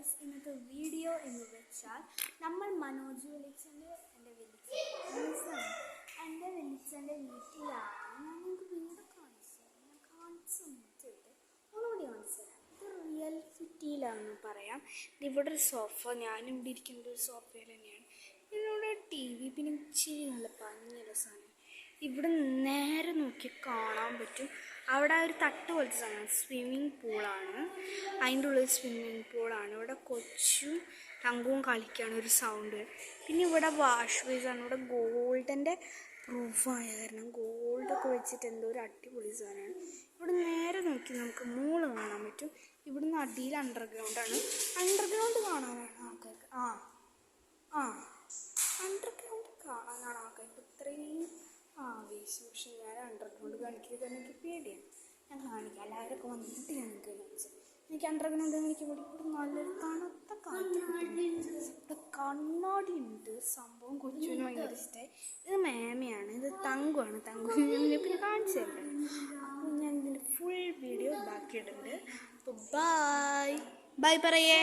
Guys, ഇന്നത്തെ video എന്ന് വെച്ചാൽ നമ്മൾ മനോജ് വെളിച്ചൻ്റെ എൻ്റെ വെളിച്ചൻ്റെ വീട്ടിലാണ്. ഞാൻ നിങ്ങൾക്ക് വീട് കാണിച്ചു തരാം. ഞാൻ കാണിച്ചു തന്നിട്ട് ഒന്നുകൂടി കാണിച്ചു തരാം. ഇത് റിയൽ സിറ്റിയിലാണെന്ന് പറയാം. ഇവിടെ ഒരു സോഫ, ഞാനിവിടെ ഇരിക്കുന്നത് ഒരു സോഫയിൽ തന്നെയാണ്. ഇതിലൂടെ ടി വി, പിന്നെ ഇച്ചിരി നല്ല ഭംഗിയുള്ള സാധനം. ഇവിടെ നേരെ നോക്കി കാണാൻ പറ്റും. അവിടെ ഒരു തട്ട് പോലത്തെ സാധനം, സ്വിമ്മിങ് പൂളാണ്. അതിൻ്റെ ഉള്ളിൽ സ്വിമ്മിങ് പൂളാണ്. ഇവിടെ കൊച്ചും തങ്കവും കളിക്കുകയാണ്, ഒരു സൗണ്ട്. പിന്നെ ഇവിടെ വാഷ് ബേസാണ്. ഇവിടെ ഗോൾഡിൻ്റെ പ്രൂഫായ കാരണം ഗോൾഡൊക്കെ വെച്ചിട്ട് എന്തോ ഒരു അടിപൊളി സാധനമാണ്. ഇവിടെ നേരെ നോക്കി നമുക്ക് മോള് കാണാൻ പറ്റും. ഇവിടുന്ന് അടിയിൽ അണ്ടർഗ്രൗണ്ടാണ്. അണ്ടർഗ്രൗണ്ട് കാണാനാണ് ആൾക്കാർക്ക്. അണ്ടർഗ്രൗണ്ട് കാണാനാണ് ആൾക്കാർക്ക് ഇത്രയും ആവേശം. പക്ഷെ ഞാൻ അണ്ടർഗ്രൗണ്ട് കാണിക്കുന്നത് തന്നെ എനിക്ക് പേടിയാണ്. ഞാൻ കാണിക്കാം, എല്ലാവരൊക്കെ വന്നിട്ട് ഞങ്ങൾക്ക് കാണിച്ചത്. എനിക്ക് അണ്ടർഗ്രൗണ്ട് കാണിക്കുമ്പോൾ ഇവിടെ നല്ലൊരു തണുത്ത കാറ്റ്. ഇവിടെ കണ്ണാടി ഉണ്ട്. സംഭവം കൊച്ചുവിന് ഭയങ്കര ഇഷ്ടമായി. ഇത് മേമയാണ്, ഇത് തങ്കുമാണ്. പിന്നെ കാണിച്ചു തരുന്നത്. അപ്പോൾ ഞാൻ ഇതിൻ്റെ ഫുൾ വീഡിയോ ബാക്കിയിട്ടുണ്ട്. അപ്പോൾ ബൈ പറയേ.